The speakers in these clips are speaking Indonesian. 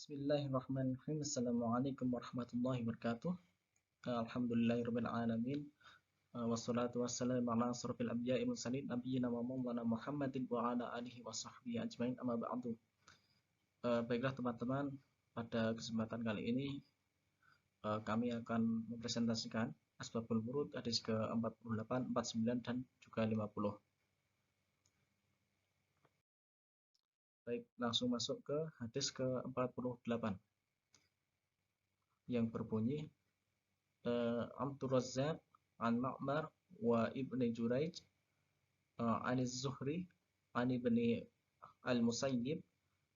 Bismillahirrahmanirrahim. Assalamualaikum warahmatullahi wabarakatuh. Alhamdulillahirabbil alamin. Wassalatu wassalamu ala asrofil anbiya'i wal mursalin nabiyina wa maulana Muhammadin wa ala alihi wa sahbihi ajmain amma ba'du. Baiklah teman-teman, pada kesempatan kali ini kami akan mempresentasikan Asbabul Wurud hadis ke-48, 49 dan juga 50. Baik, langsung masuk ke hadis ke-48 yang berbunyi Abdul Razzaq an Ma'mar wa Ibni Jurayj an Az-Zuhri an Ibni Al-Musayyib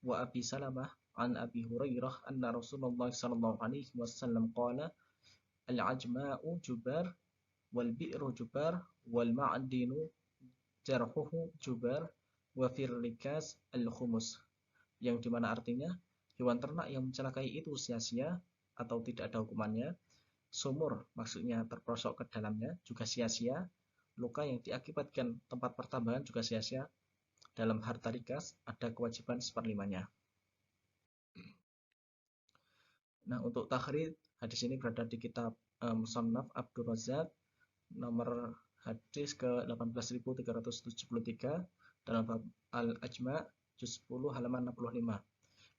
wa Abi Salamah an Abi Hurairah anna Rasulullah sallallahu alaihi wasallam qala al-ajma'u jubar wal bi'ru jubar wal ma'dinu jarhuhu jubar wa fir rikas al-khumus, yang dimana artinya hewan ternak yang mencelakai itu sia-sia atau tidak ada hukumannya. Sumur maksudnya terperosok ke dalamnya juga sia-sia. Luka yang diakibatkan tempat pertambangan juga sia-sia. Dalam harta rikas ada kewajiban seperlimanya. Nah, untuk takhrij hadis ini berada di kitab Musannaf Abdul Razzaq nomor hadis ke 18.373 dalam bab Al-Ajma juz 10 halaman 65.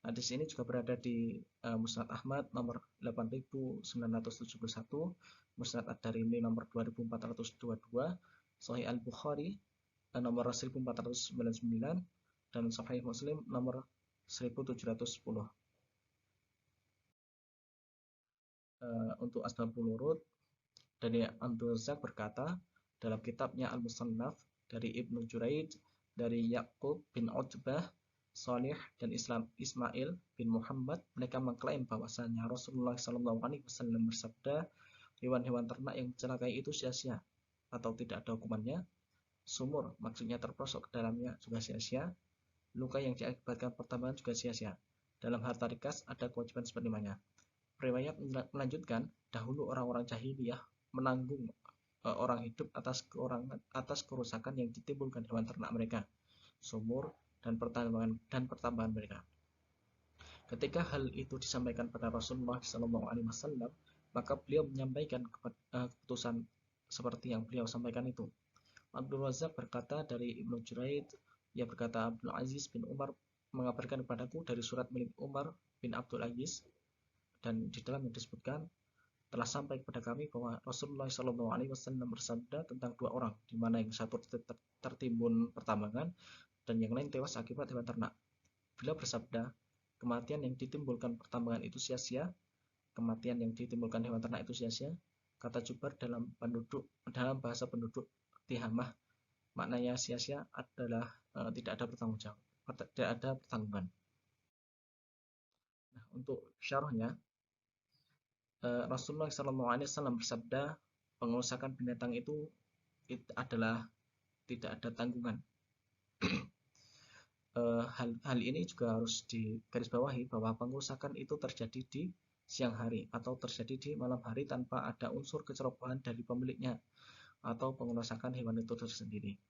Hadis ini juga berada di Musnad Ahmad nomor 8.971, Musnad Ad-Darimi nomor 2.422, Sahih Al-Bukhari nomor 1.499 dan Sahih Muslim nomor 1.710. Untuk Asbabul Wurud, dari Abdul Razzaq berkata dalam kitabnya Al-Musannaf dari Ibnu Jurayj dari Yaqub bin Utbah, Salih dan Ismail bin Muhammad, mereka mengklaim bahwasanya Rasulullah SAW bersabda, hewan-hewan ternak yang mencelakai itu sia-sia atau tidak ada hukumannya. Sumur maksudnya terperosok ke dalamnya juga sia-sia. Luka yang diakibatkan pertambangan juga sia-sia. Dalam harta rikas ada kewajiban seperlimanya. Riwayat melanjutkan, dahulu orang-orang jahiliyah menanggung orang hidup atas kerusakan yang ditimbulkan hewan ternak mereka, sumur dan pertambangan mereka. Ketika hal itu disampaikan pada Rasulullah SAW, maka beliau menyampaikan keputusan seperti yang beliau sampaikan itu. Abdul Razzaq berkata dari Ibnu Jurayj, ia berkata Abdul Aziz bin Umar mengabarkan kepadaku dari surat milik Umar bin Abdul Aziz, dan di dalamnya disebutkan telah sampai kepada kami bahwa Rasulullah SAW bersabda tentang dua orang, di mana yang satu tertimbun pertambangan dan yang lain tewas akibat hewan ternak. Beliau bersabda, kematian yang ditimbulkan pertambangan itu sia-sia, kematian yang ditimbulkan hewan ternak itu sia-sia. Kata jubar dalam bahasa penduduk Tihamah, maknanya sia-sia adalah tidak ada pertanggungan. Nah, untuk syarahnya, Rasulullah SAW bersabda, pengerusakan binatang itu adalah tidak ada tanggungan. Hal ini juga harus digarisbawahi bahwa pengerusakan itu terjadi di siang hari atau terjadi di malam hari tanpa ada unsur kecerobohan dari pemiliknya atau pengerusakan hewan itu tersendiri.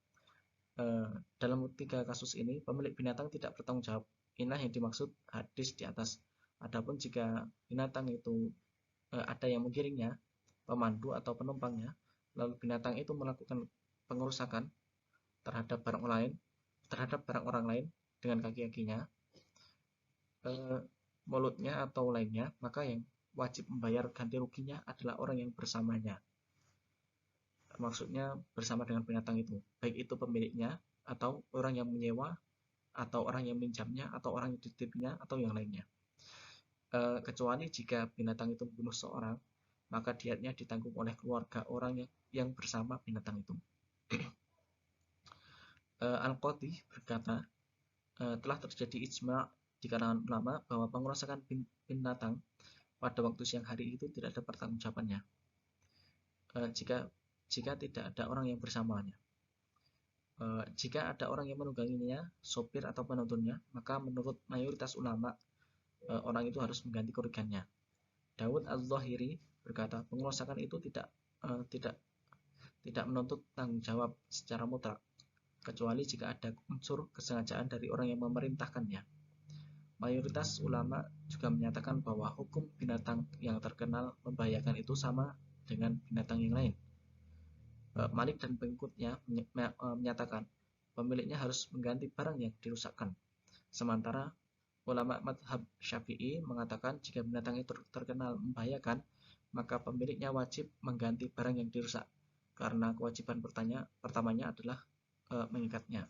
Dalam 3 kasus ini, pemilik binatang tidak bertanggung jawab. Inilah yang dimaksud hadis di atas. Adapun jika binatang itu ada yang menggiringnya, pemandu atau penumpangnya, lalu binatang itu melakukan pengerusakan terhadap barang orang lain dengan kaki-kakinya, mulutnya atau lainnya, maka yang wajib membayar ganti ruginya adalah orang yang bersamanya. Maksudnya bersama dengan binatang itu, baik itu pemiliknya atau orang yang menyewa atau orang yang minjamnya atau orang yang dititipnya atau yang lainnya. Kecuali jika binatang itu membunuh seorang, maka diatnya ditanggung oleh keluarga orang yang bersama binatang itu. Al-Qadhi berkata, telah terjadi ijma' di kalangan ulama bahwa pengerusakan binatang pada waktu siang hari itu tidak ada pertanggungjawabannya jika tidak ada orang yang bersamanya. Jika ada orang yang menungganginya, sopir atau penuntunnya, maka menurut mayoritas ulama, orang itu harus mengganti kerugiannya. Daud Az-Zahiri berkata, pengerusakan itu tidak menuntut tanggung jawab secara mutlak, kecuali jika ada unsur kesengajaan dari orang yang memerintahkannya. Mayoritas ulama juga menyatakan bahwa hukum binatang yang terkenal membahayakan itu sama dengan binatang yang lain. Malik dan pengikutnya menyatakan pemiliknya harus mengganti barang yang dirusakkan. Sementara ulama madhab Syafi'i mengatakan jika binatang itu terkenal membahayakan, maka pemiliknya wajib mengganti barang yang dirusak, karena kewajiban pertamanya adalah mengikatnya.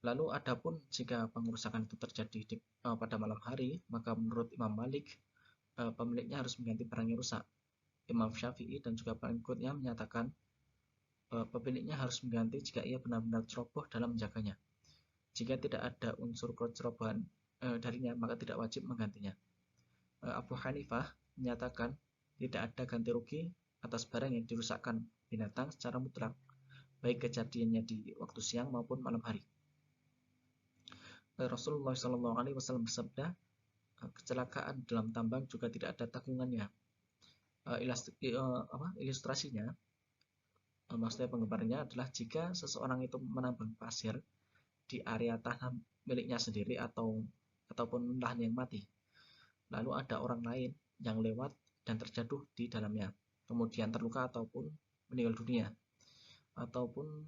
Lalu adapun jika pengerusakan itu terjadi pada malam hari, maka menurut Imam Malik, pemiliknya harus mengganti barang yang rusak. Imam Syafi'i dan juga pengikutnya menyatakan pemiliknya harus mengganti jika ia benar-benar ceroboh dalam menjaganya. Jika tidak ada unsur kecerobohan darinya, maka tidak wajib menggantinya. Abu Hanifah menyatakan tidak ada ganti rugi atas barang yang dirusakkan binatang secara mutlak, baik kejadiannya di waktu siang maupun malam hari. Rasulullah SAW bersabda, kecelakaan dalam tambang juga tidak ada tanggungannya. Ilustrasinya, maksudnya penggambarannya adalah jika seseorang itu menambang pasir di area tanah miliknya sendiri ataupun lahan yang mati, lalu ada orang lain yang lewat dan terjatuh di dalamnya, kemudian terluka ataupun meninggal dunia, ataupun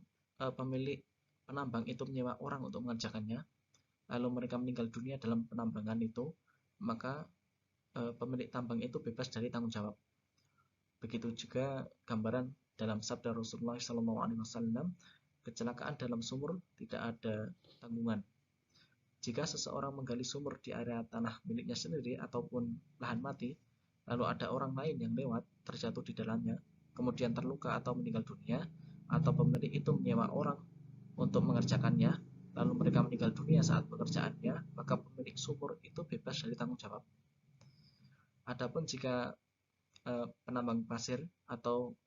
pemilik penambang itu menyewa orang untuk mengerjakannya, lalu mereka meninggal dunia dalam penambangan itu, maka pemilik tambang itu bebas dari tanggung jawab. Begitu juga gambaran dalam sabda Rasulullah SAW, kecelakaan dalam sumur tidak ada tanggungan. Jika seseorang menggali sumur di area tanah miliknya sendiri ataupun lahan mati, lalu ada orang lain yang lewat terjatuh di dalamnya, kemudian terluka atau meninggal dunia, atau pemilik itu menyewa orang untuk mengerjakannya, lalu mereka meninggal dunia saat pekerjaannya, maka pemilik sumur itu bebas dari tanggung jawab. Adapun jika penambang pasir atau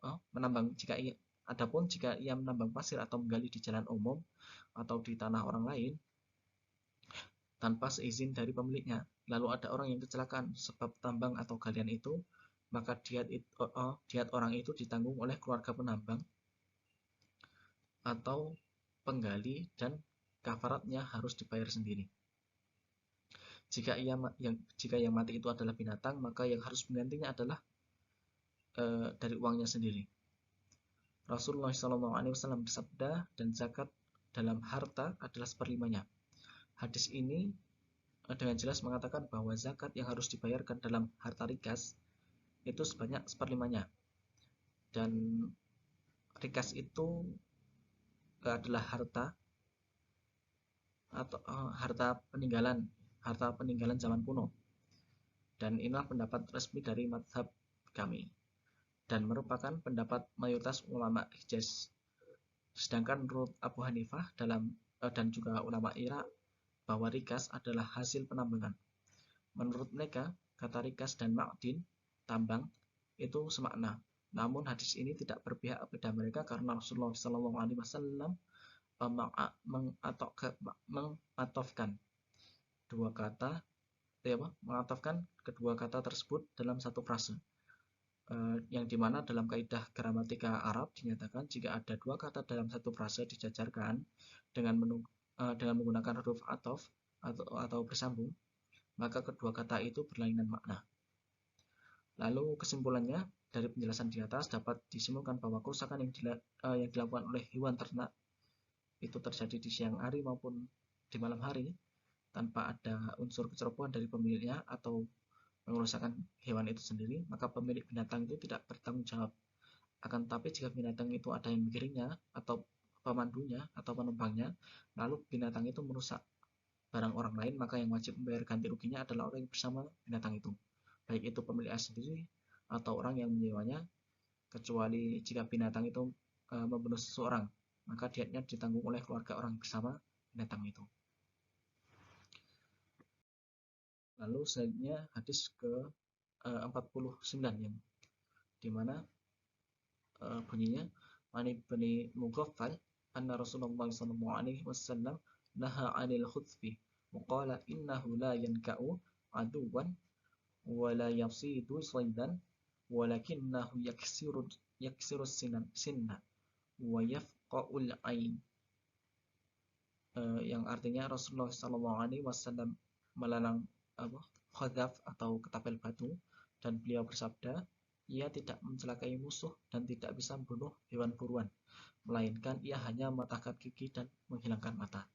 jika ia menambang pasir atau menggali di jalan umum atau di tanah orang lain tanpa seizin dari pemiliknya, lalu ada orang yang kecelakaan sebab tambang atau galian itu, maka diat orang itu ditanggung oleh keluarga penambang atau penggali dan kafaratnya harus dibayar sendiri. Jika yang mati itu adalah binatang, maka yang harus menggantinya adalah dari uangnya sendiri. Rasulullah SAW bersabda, dan zakat dalam harta adalah seperlimanya. Hadis ini dengan jelas mengatakan bahwa zakat yang harus dibayarkan dalam harta rikas itu sebanyak seperlimanya. Dan rikas itu adalah harta atau harta peninggalan zaman kuno. Dan inilah pendapat resmi dari mazhab kami dan merupakan pendapat mayoritas ulama Hijaz. Sedangkan menurut Abu Hanifah dan juga ulama Irak bahwa rikas adalah hasil penambangan. Menurut mereka, kata rikas dan ma'din, tambang, itu semakna. Namun hadis ini tidak berpihak pada mereka karena Rasulullah SAW mengatofkan kedua kata tersebut dalam satu frase, yang dimana dalam kaidah gramatika Arab dinyatakan jika ada dua kata dalam satu frase dijajarkan dengan menggunakan huruf atof atau bersambung, maka kedua kata itu berlainan makna. Lalu kesimpulannya dari penjelasan di atas dapat disimpulkan bahwa kerusakan yang dilakukan oleh hewan ternak itu terjadi di siang hari maupun di malam hari tanpa ada unsur kecerobohan dari pemiliknya atau mengerusakan hewan itu sendiri, maka pemilik binatang itu tidak bertanggung jawab. Akan tetapi jika binatang itu ada yang menggiringnya atau pemandunya atau penembangnya, lalu binatang itu merusak barang orang lain, maka yang wajib membayar ganti ruginya adalah orang yang bersama binatang itu, baik itu pemiliknya sendiri atau orang yang menyewanya, kecuali jika binatang itu membunuh seseorang, maka diatnya ditanggung oleh keluarga orang bersama binatang itu. Lalu selanjutnya hadis ke 49 yang dimana bunyinya Ani bin Mughaffal anna Rasulullah sallallahu alaihi wasallam naha 'anil khutfi wa qala innahu la yanka'u aduwan wa la yasidu saydan walakinnahu yaksiru sinna wa yafqa'ul ain. yang artinya Rasulullah SAW melarang khadzaf atau ketapel batu, dan beliau bersabda, ia tidak mencelakai musuh dan tidak bisa membunuh hewan buruan, melainkan ia hanya mematahkan gigi dan menghilangkan mata.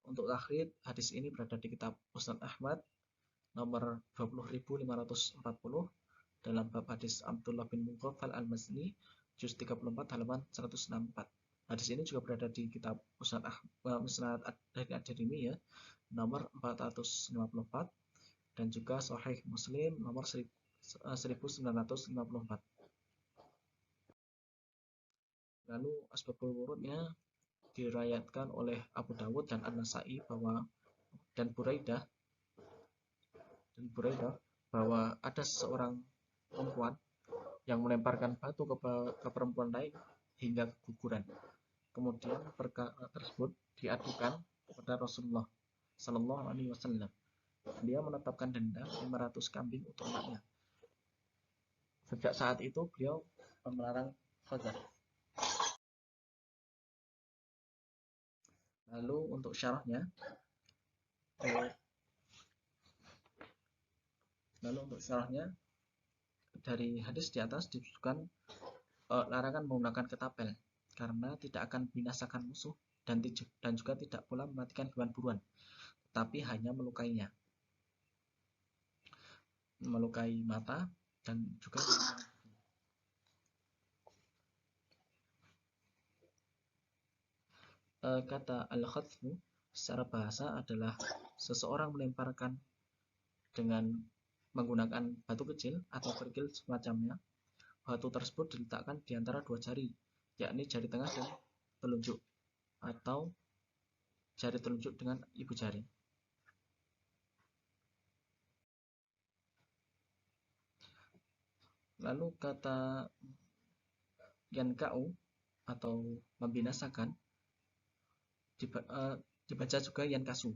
Untuk takhrid, hadis ini berada di kitab Musnad Ahmad nomor 20.540 dalam bab hadis Abdullah bin Mughaffal al-Mazni juz 34 halaman 164. Hadis ini juga berada di kitab Musnad Ad-Darimi ya, nomor 454, dan juga Sahih Muslim nomor 1954. Lalu asbabul wurudnya diriwayatkan oleh Abu Dawud dan An-Nasa'i dan Buraidah bahwa ada seseorang perempuan yang melemparkan batu ke perempuan lain hingga keguguran. Kemudian perkara tersebut diadukan kepada Rasulullah Sallallahu Alaihi Wasallam. Dia menetapkan denda 500 kambing untuk anaknya. Sejak saat itu beliau melarang khadzaf. Lalu untuk syarahnya, dari hadis di atas disebutkan larangan menggunakan ketapel karena tidak akan membinasakan musuh dan juga tidak pula mematikan hewan buruan, tapi hanya melukai mata dan juga kata al-khadfu secara bahasa adalah seseorang melemparkan dengan menggunakan batu kecil atau kerikil semacamnya. Batu tersebut diletakkan di antara dua jari, yakni jari tengah dan telunjuk, atau jari telunjuk dengan ibu jari. Lalu kata yanka'u atau membinasakan dibaca juga yankasu.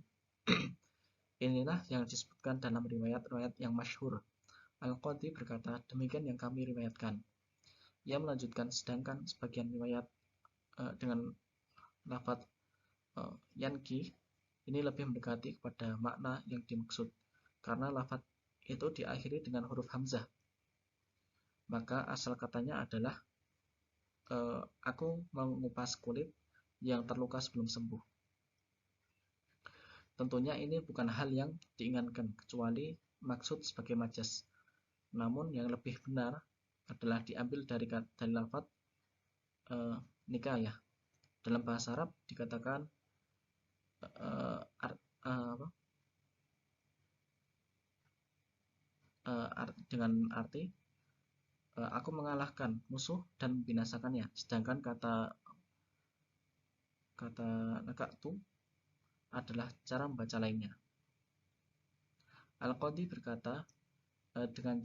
Inilah yang disebutkan dalam riwayat-riwayat yang masyhur. Al-Qadhi berkata, demikian yang kami riwayatkan. Ia melanjutkan, sedangkan sebagian riwayat dengan lafaz yanki ini lebih mendekati kepada makna yang dimaksud, karena lafaz itu diakhiri dengan huruf hamzah. Maka asal katanya adalah aku mengupas kulit yang terluka sebelum sembuh. Tentunya ini bukan hal yang diinginkan, kecuali maksud sebagai majas. Namun yang lebih benar adalah diambil dari lafaz nikayah. Dalam bahasa Arab dikatakan dengan arti aku mengalahkan musuh dan membinasakannya. Sedangkan kata nakatu adalah cara membaca lainnya. Al-Qadhi berkata, dengan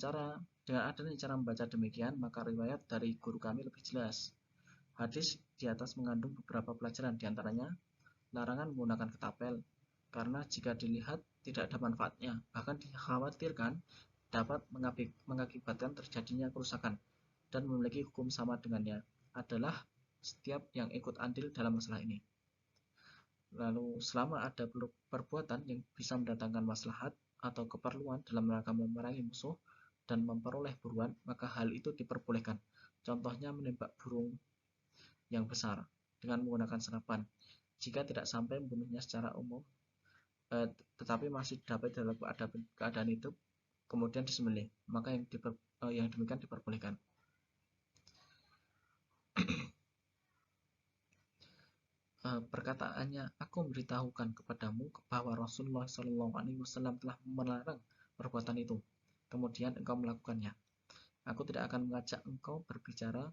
adanya cara membaca demikian, maka riwayat dari guru kami lebih jelas. Hadis di atas mengandung beberapa pelajaran, diantaranya larangan menggunakan ketapel, karena jika dilihat tidak ada manfaatnya, bahkan dikhawatirkan dapat mengakibatkan terjadinya kerusakan, dan memiliki hukum sama dengannya adalah setiap yang ikut andil dalam masalah ini. Lalu selama ada perbuatan yang bisa mendatangkan maslahat atau keperluan dalam rangka memerangi musuh dan memperoleh buruan, maka hal itu diperbolehkan. Contohnya menembak burung yang besar dengan menggunakan senapan, jika tidak sampai membunuhnya secara umum, tetapi masih dapat dalam keadaan hidup, kemudian disembelih, maka yang demikian diperbolehkan. Perkataannya, aku memberitahukan kepadamu bahwa Rasulullah SAW telah melarang perbuatan itu, kemudian engkau melakukannya. Aku tidak akan mengajak engkau berbicara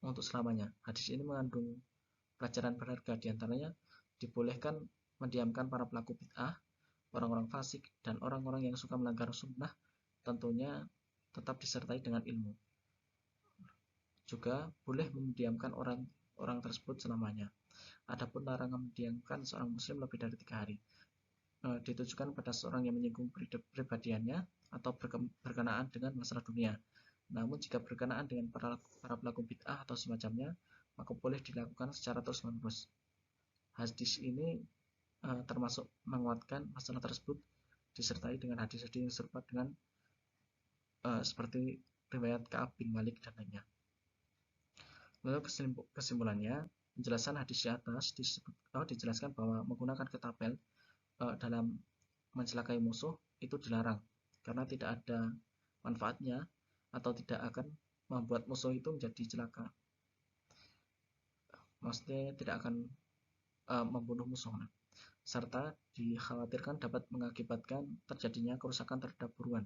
untuk selamanya. Hadis ini mengandung pelajaran berharga, diantaranya dibolehkan mendiamkan para pelaku bid'ah, orang-orang fasik, dan orang-orang yang suka melanggar sunnah, tentunya tetap disertai dengan ilmu. Juga boleh mendiamkan orang tersebut selamanya. Adapun larangan mendiamkan seorang muslim lebih dari 3 hari ditujukan pada seorang yang menyinggung pribadiannya atau berkenaan dengan masalah dunia. Namun jika berkenaan dengan para pelaku bid'ah atau semacamnya, maka boleh dilakukan secara terus-menerus. Hadis ini termasuk menguatkan masalah tersebut disertai dengan hadis-hadis yang serupa dengan seperti riwayat Ka'ab bin Malik dan lainnya. Lalu kesimpulannya, penjelasan hadis di atas dijelaskan bahwa menggunakan ketapel dalam mencelakai musuh itu dilarang karena tidak ada manfaatnya atau tidak akan membuat musuh itu menjadi celaka. Maksudnya tidak akan membunuh musuh, serta dikhawatirkan dapat mengakibatkan terjadinya kerusakan terhadap buruan.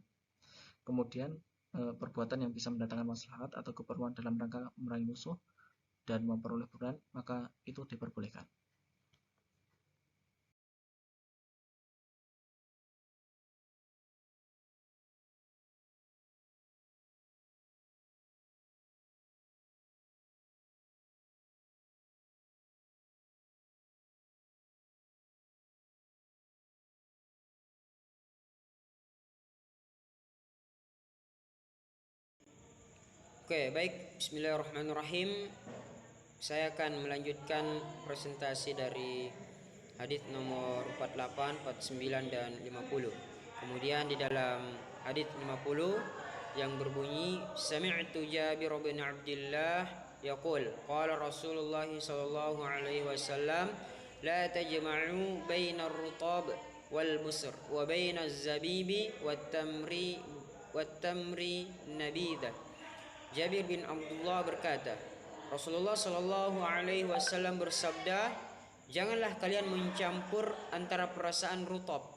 Kemudian perbuatan yang bisa mendatangkan maslahat atau keperluan dalam rangka memerangi musuh dan memperoleh buruan, maka itu diperbolehkan. Oke, baik. Bismillahirrahmanirrahim. Saya akan melanjutkan presentasi dari hadis nomor 48, 49 dan 50. Kemudian di dalam hadis 50 yang berbunyi Sami'tu Jabir bin Abdullah yaqul qala Rasulullah sallallahu alaihi wasallam la tajma'u bainar rutab wal busr wa bainaz zabibi wat tamri nabidah. Jabir bin Abdullah berkata, Rasulullah Shallallahu Alaihi Wasallam bersabda, janganlah kalian mencampur antara perasaan rutab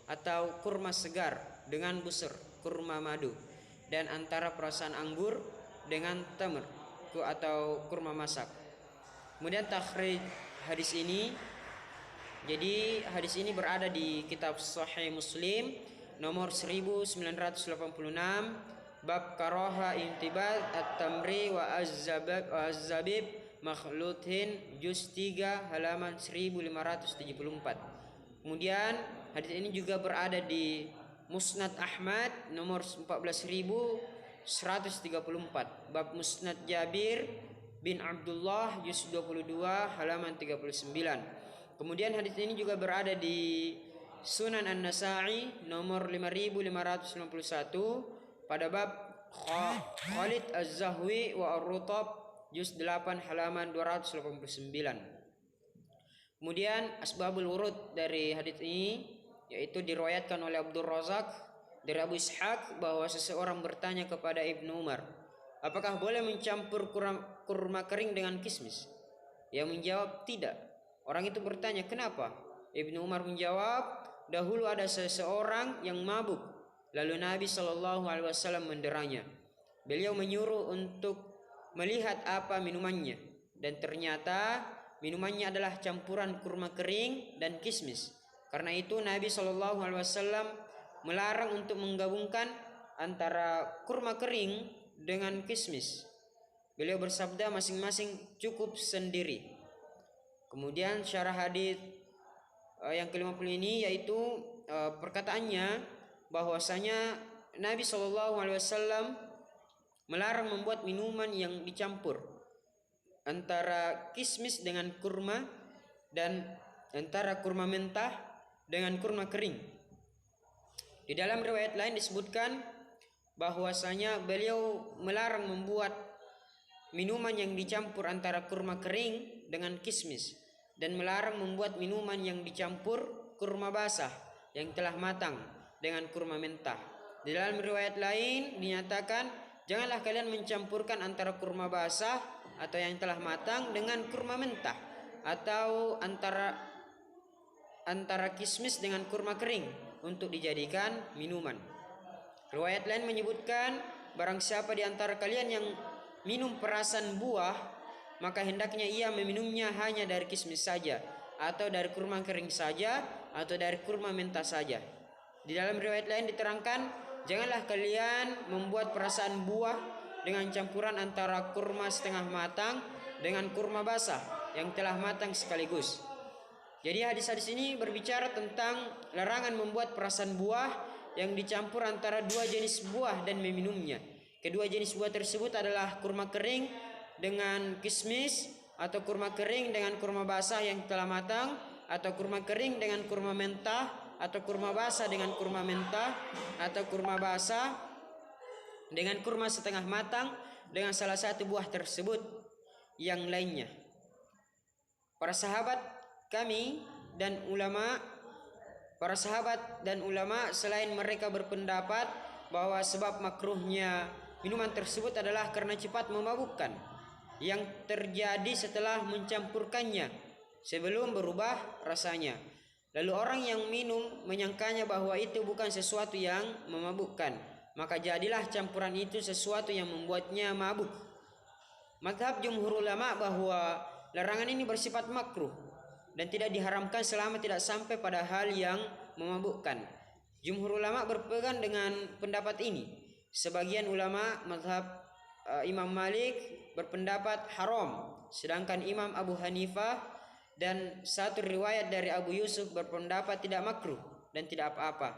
atau kurma segar dengan busur, kurma madu, dan antara perasaan anggur dengan tamr atau kurma masak. Kemudian takhrij hadis ini, jadi hadis ini berada di kitab Sahih Muslim nomor 1986. Bab karaha intibad at-tamri wa az-zabib makhluthin juz 3 halaman 1574. Kemudian hadis ini juga berada di Musnad Ahmad nomor 14134. Bab Musnad Jabir bin Abdullah juz 22 halaman 39. Kemudian hadis ini juga berada di Sunan An-Nasa'i nomor 5551 pada bab Khalid Az-Zahwi wa Ar-Rutab juz 8 halaman 289. Kemudian asbabul wurud dari hadis ini yaitu diriwayatkan oleh Abdul Razak dari Abu Ishaq bahwa seseorang bertanya kepada Ibnu Umar, apakah boleh mencampur kurma kering dengan kismis? Ia menjawab tidak. Orang itu bertanya, kenapa? Ibnu Umar menjawab, dahulu ada seseorang yang mabuk. Lalu Nabi Shallallahu Alaihi Wasallam menderanya. Beliau menyuruh untuk melihat apa minumannya, dan ternyata minumannya adalah campuran kurma kering dan kismis. Karena itu Nabi Shallallahu Alaihi Wasallam melarang untuk menggabungkan antara kurma kering dengan kismis. Beliau bersabda masing-masing cukup sendiri. Kemudian syarah hadis yang ke-50 ini yaitu perkataannya bahwasanya Nabi Shallallahu Alaihi Wasallam melarang membuat minuman yang dicampur antara kismis dengan kurma dan antara kurma mentah dengan kurma kering. Di dalam riwayat lain disebutkan bahwasanya beliau melarang membuat minuman yang dicampur antara kurma kering dengan kismis dan melarang membuat minuman yang dicampur kurma basah yang telah matang dengan kurma mentah. Di dalam riwayat lain dinyatakan, janganlah kalian mencampurkan antara kurma basah atau yang telah matang dengan kurma mentah, atau antara kismis dengan kurma kering untuk dijadikan minuman. Riwayat lain menyebutkan, barang siapa di antara kalian yang minum perasan buah, maka hendaknya ia meminumnya hanya dari kismis saja, atau dari kurma kering saja, atau dari kurma mentah saja. Di dalam riwayat lain diterangkan, janganlah kalian membuat perasaan buah dengan campuran antara kurma setengah matang dengan kurma basah yang telah matang sekaligus. Jadi hadis-hadis ini berbicara tentang larangan membuat perasaan buah yang dicampur antara dua jenis buah dan meminumnya. Kedua jenis buah tersebut adalah kurma kering dengan kismis atau kurma kering dengan kurma basah yang telah matang, atau kurma kering dengan kurma mentah, atau kurma basah dengan kurma mentah, atau kurma basah dengan kurma setengah matang dengan salah satu buah tersebut yang lainnya. Para sahabat dan ulama selain mereka berpendapat bahwa sebab makruhnya minuman tersebut adalah karena cepat memabukkan yang terjadi setelah mencampurkannya sebelum berubah rasanya. Lalu orang yang minum menyangkanya bahwa itu bukan sesuatu yang memabukkan, maka jadilah campuran itu sesuatu yang membuatnya mabuk. Mazhab jumhur ulama bahwa larangan ini bersifat makruh dan tidak diharamkan selama tidak sampai pada hal yang memabukkan. Jumhur ulama berpegang dengan pendapat ini. Sebagian ulama mazhab Imam Malik berpendapat haram, sedangkan Imam Abu Hanifah dan satu riwayat dari Abu Yusuf berpendapat tidak makruh dan tidak apa-apa.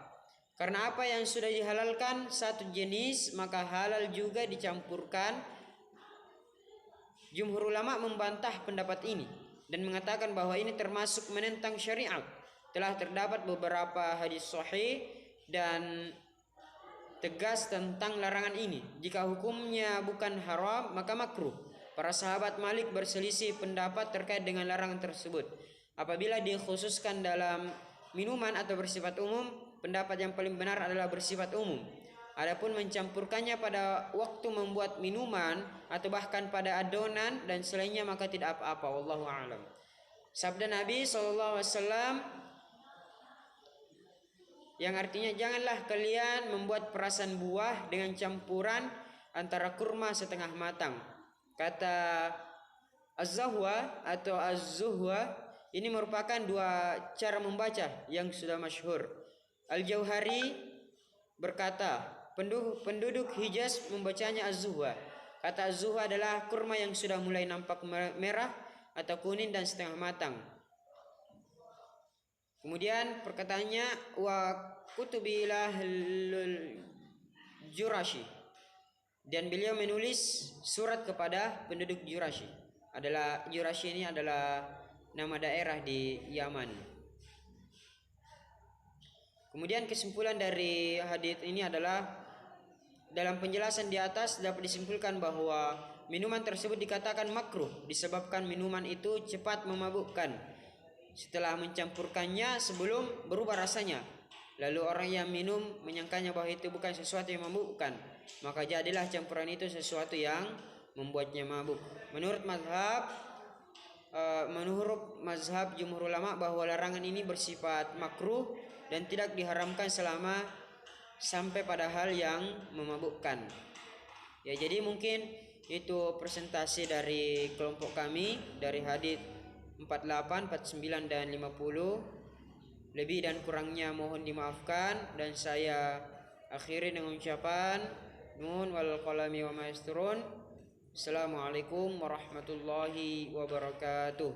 Karena apa yang sudah dihalalkan satu jenis maka halal juga dicampurkan. Jumhur ulama membantah pendapat ini dan mengatakan bahwa ini termasuk menentang syariat. Telah terdapat beberapa hadis sahih dan tegas tentang larangan ini. Jika hukumnya bukan haram maka makruh. Para sahabat Malik berselisih pendapat terkait dengan larangan tersebut. Apabila dikhususkan dalam minuman atau bersifat umum, pendapat yang paling benar adalah bersifat umum. Adapun mencampurkannya pada waktu membuat minuman atau bahkan pada adonan dan selainnya maka tidak apa-apa. Wallahu a'lam. Sabda Nabi SAW yang artinya janganlah kalian membuat perasan buah dengan campuran antara kurma setengah matang. Kata Az-Zahwa atau Az-Zuhwa ini merupakan dua cara membaca yang sudah masyhur. Al-Jauhari berkata, penduduk Hijaz membacanya Az-Zuhwa. Kata Az-Zuhwa adalah kurma yang sudah mulai nampak merah atau kuning dan setengah matang. Kemudian perkataannya wa kutubilah Jurashi, dan beliau menulis surat kepada penduduk Jurashi. Jurashi ini adalah nama daerah di Yaman. Kemudian kesimpulan dari hadits ini adalah dalam penjelasan di atas dapat disimpulkan bahwa minuman tersebut dikatakan makruh disebabkan minuman itu cepat memabukkan setelah mencampurkannya sebelum berubah rasanya. Lalu orang yang minum menyangkanya bahwa itu bukan sesuatu yang memabukkan, maka jadilah campuran itu sesuatu yang membuatnya mabuk. Menurut mazhab jumhur ulama bahwa larangan ini bersifat makruh dan tidak diharamkan selama sampai pada hal yang memabukkan. Ya, jadi mungkin itu presentasi dari kelompok kami dari hadits 48, 49 dan 50. Lebih dan kurangnya mohon dimaafkan dan saya akhiri dengan ucapan nun wal qalami wa ma yasturun. Assalamualaikum warahmatullahi wabarakatuh.